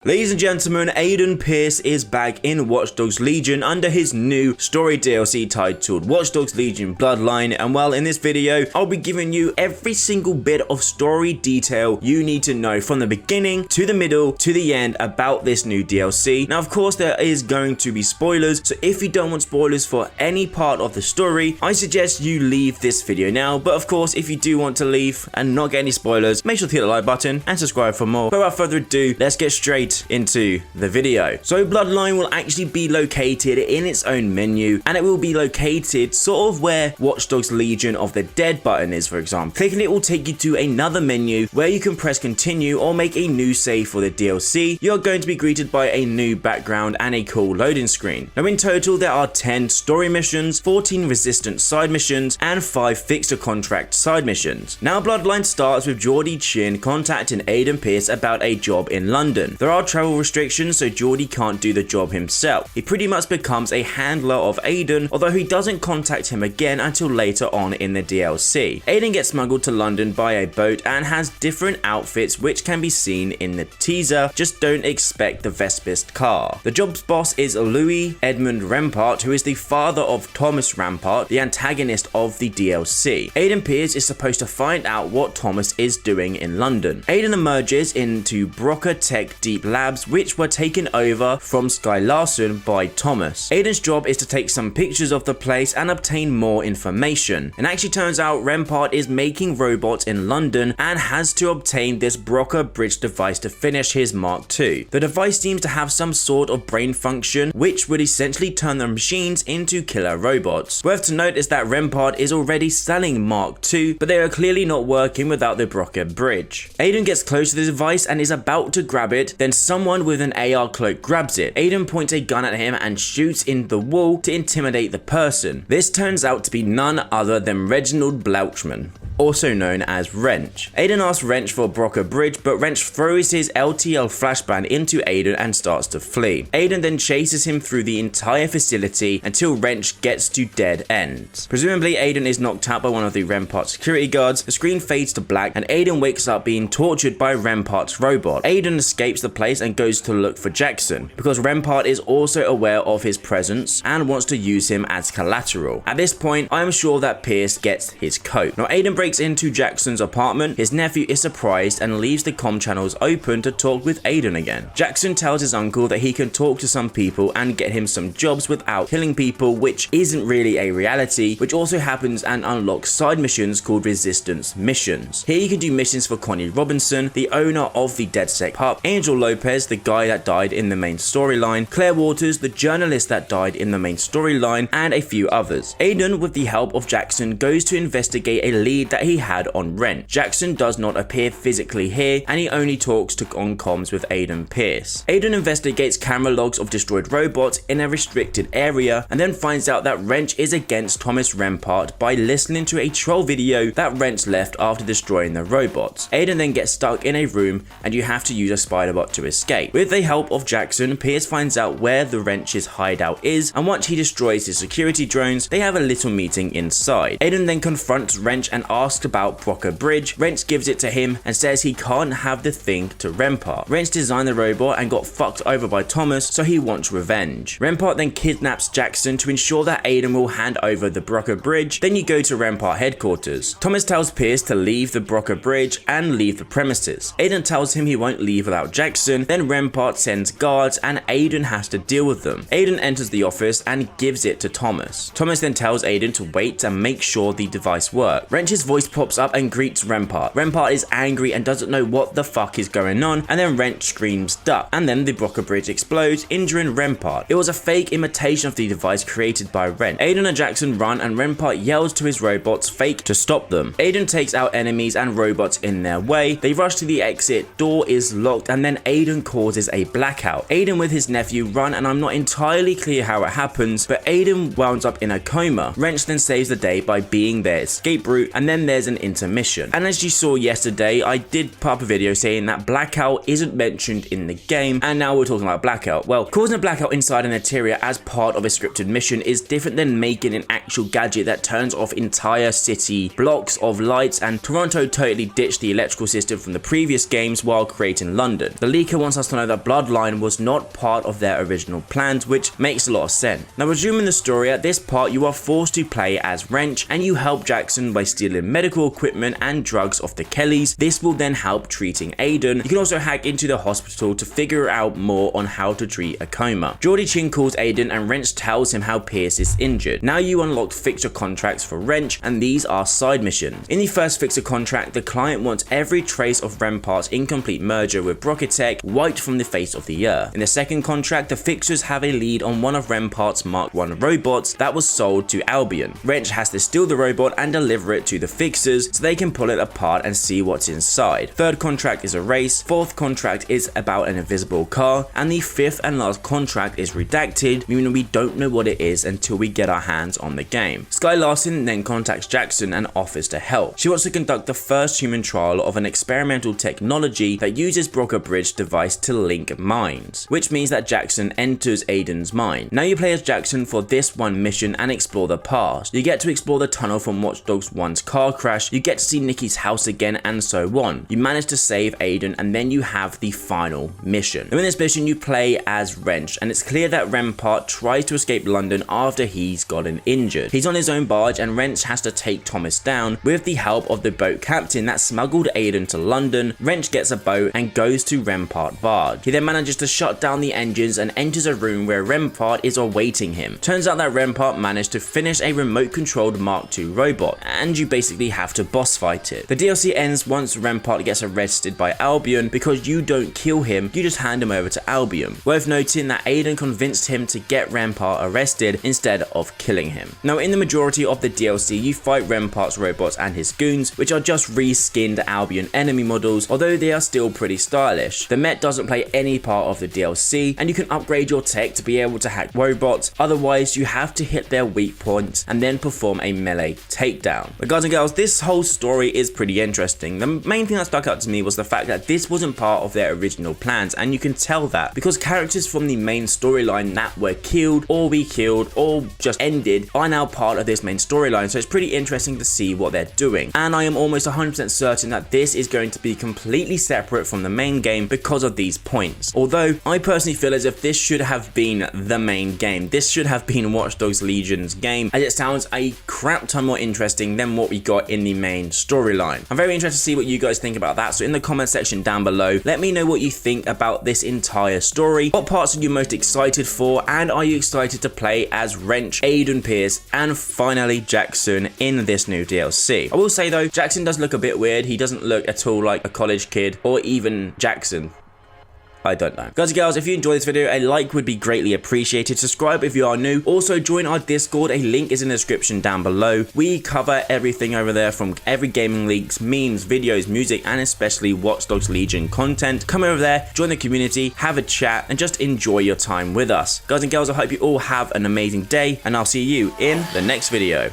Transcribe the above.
Ladies and gentlemen, Aiden Pearce is back in Watch Dogs Legion under his new story DLC titled Watch Dogs Legion Bloodline, and well, in this video I'll be giving you every single bit of story detail you need to know from the beginning to the middle to the end about this new DLC. Now of course there is going to be spoilers, so if you don't want spoilers for any part of the story, I suggest you leave this video now, but of course if you do want to leave and not get any spoilers, make sure to hit the like button and subscribe for more. But without further ado, let's get straight into the video. So Bloodline will actually be located in its own menu, and it will be located sort of where Watch Dogs Legion of the Dead button is, for example. Clicking it will take you to another menu where you can press continue or make a new save for the DLC. You're going to be greeted by a new background and a cool loading screen. Now in total there are 10 story missions, 14 resistance side missions, and 5 fixer contract side missions. Now Bloodline starts with Geordie Chin contacting Aiden Pearce about a job in London. There are travel restrictions, so Geordie can't do the job himself. He pretty much becomes a handler of Aiden, although he doesn't contact him again until later on in the DLC. Aiden gets smuggled to London by a boat and has different outfits which can be seen in the teaser, just don't expect the Vespist car. The job's boss is Louis Edmund Rampart, who is the father of Thomas Rampart, the antagonist of the DLC. Aiden Pearce is supposed to find out what Thomas is doing in London. Aiden emerges into Broca Tech Deep Labs, which were taken over from Sky Larson by Thomas. Aiden's job is to take some pictures of the place and obtain more information. And actually turns out Rampart is making robots in London and has to obtain this Broca Bridge device to finish his Mark II. The device seems to have some sort of brain function which would essentially turn the machines into killer robots. Worth to note is that Rampart is already selling Mark II, but they are clearly not working without the Broca Bridge. Aiden gets close to the device and is about to grab it, then someone with an AR cloak grabs it. Aiden points a gun at him and shoots in the wall to intimidate the person. This turns out to be none other than Reginald Blouchman, also known as Wrench. Aiden asks Wrench for Broca Bridge, but Wrench throws his LTL flashbang into Aiden and starts to flee. Aiden then chases him through the entire facility until Wrench gets to dead ends. Presumably Aiden is knocked out by one of the Rampart security guards. The screen fades to black and Aiden wakes up being tortured by Rampart's robot. Aiden escapes the place and goes to look for Jackson, because Rampart is also aware of his presence and wants to use him as collateral. At this point, I am sure that Pearce gets his coat. Now Aiden breaks into Jackson's apartment. His nephew is surprised and leaves the comm channels open to talk with Aiden again. Jackson tells his uncle that he can talk to some people and get him some jobs without killing people, which isn't really a reality, which also happens and unlocks side missions called resistance missions. Here you can do missions for Connie Robinson, the owner of the DedSec pup, Angel Lopez, the guy that died in the main storyline, Claire Waters, the journalist that died in the main storyline, and a few others. Aiden, with the help of Jackson, goes to investigate a lead that he had on Wrench. Jackson does not appear physically here, and he only talks on comms with Aiden Pearce. Aiden investigates camera logs of destroyed robots in a restricted area, and then finds out that Wrench is against Thomas Rampart by listening to a troll video that Wrench left after destroying the robots. Aiden then gets stuck in a room, and you have to use a spider bot to escape. With the help of Jackson, Pearce finds out where the Wrench's hideout is, and once he destroys his security drones, they have a little meeting inside. Aiden then confronts Wrench and asks about Broca Bridge. Wrench gives it to him and says he can't have the thing to Rampart. Wrench designed the robot and got fucked over by Thomas, so he wants revenge. Rampart then kidnaps Jackson to ensure that Aiden will hand over the Broca Bridge. Then you go to Rampart headquarters. Thomas tells Pearce to leave the Broca Bridge and leave the premises. Aiden tells him he won't leave without Jackson. Then Rampart sends guards and Aiden has to deal with them. Aiden enters the office and gives it to Thomas. Thomas then tells Aiden to wait and make sure the device works. Wrench's voice pops up and greets Rampart. Rampart is angry and doesn't know what the fuck is going on, and then Wrench screams duck, and then the Broca Bridge explodes, injuring Rampart. It was a fake imitation of the device created by Wrench. Aiden and Jackson run and Rampart yells to his robots fake to stop them. Aiden takes out enemies and robots in their way. They rush to the exit, door is locked, and then Aiden causes a blackout. Aiden with his nephew run, and I'm not entirely clear how it happens, but Aiden wounds up in a coma. Wrench then saves the day by being their escape route, and then then there's an intermission. And as you saw yesterday, I did put up a video saying that blackout isn't mentioned in the game, and now we're talking about blackout. Well, causing a blackout inside an area as part of a scripted mission is different than making an actual gadget that turns off entire city blocks of lights, and Toronto totally ditched the electrical system from the previous games while creating London. The leaker wants us to know that Bloodline was not part of their original plans, which makes a lot of sense. Now, resuming the story, at this part you are forced to play as Wrench, and you help Jackson by stealing medical equipment and drugs off the Kellys. This will then help treating Aiden. You can also hack into the hospital to figure out more on how to treat a coma. Geordie Chin calls Aiden and Wrench tells him how Pearce is injured. Now you unlocked fixture contracts for Wrench, and these are side missions. In the first fixture contract, the client wants every trace of Rempart's incomplete merger with Brocketech wiped from the face of the earth. In the second contract, the fixers have a lead on one of Rempart's Mark I robots that was sold to Albion. Wrench has to steal the robot and deliver it to the fixers so they can pull it apart and see what's inside. Third contract is a race, fourth contract is about an invisible car, and the fifth and last contract is redacted, meaning we don't know what it is until we get our hands on the game. Sky Larson then contacts Jackson and offers to help. She wants to conduct the first human trial of an experimental technology that uses Broca Bridge device to link minds, which means that Jackson enters Aiden's mind. Now you play as Jackson for this one mission and explore the past. You get to explore the tunnel from Watch Dogs 1's car crash, you get to see Nikki's house again, and so on. You manage to save Aiden, and then you have the final mission. Now in this mission you play as Wrench, and it's clear that Rempart tries to escape London after he's gotten injured. He's on his own barge, and Wrench has to take Thomas down with the help of the boat captain that smuggled Aiden to London. Wrench gets a boat and goes to Rempart barge. He then manages to shut down the engines and enters a room where Rempart is awaiting him. Turns out that Rempart managed to finish a remote controlled Mark II robot, and you basically have to boss fight it. The DLC ends once Rempart gets arrested by Albion. Because you don't kill him, you just hand him over to Albion. Worth noting that Aiden convinced him to get Rempart arrested instead of killing him. Now in the majority of the DLC you fight Rempart's robots and his goons, which are just reskinned Albion enemy models, although they are still pretty stylish. The Met doesn't play any part of the DLC, and you can upgrade your tech to be able to hack robots, otherwise you have to hit their weak points and then perform a melee takedown. But guys and girls, this whole story is pretty interesting. The main thing that stuck out to me was the fact that this wasn't part of their original plans, and you can tell that because characters from the main storyline that were killed or just ended are now part of this main storyline, so it's pretty interesting to see what they're doing. And I am almost 100% certain that this is going to be completely separate from the main game because of these points. Although I personally feel as if this should have been the main game. This should have been Watch Dogs Legion's game, as it sounds a crap ton more interesting than what we got in the main storyline. I'm very interested to see what you guys think about that, so in the comment section down below, let me know what you think about this entire story. What parts are you most excited for, and are you excited to play as Wrench, Aiden, Pearce, and finally Jackson in this new DLC? I will say though, Jackson does look a bit weird. He doesn't look at all like a college kid or even Jackson. I don't know. Guys and girls, if you enjoyed this video, a like would be greatly appreciated. Subscribe if you are new. Also, join our Discord. A link is in the description down below. We cover everything over there, from every gaming leaks, memes, videos, music, and especially Watch Dogs Legion content. Come over there, join the community, have a chat, and just enjoy your time with us. Guys and girls, I hope you all have an amazing day, and I'll see you in the next video.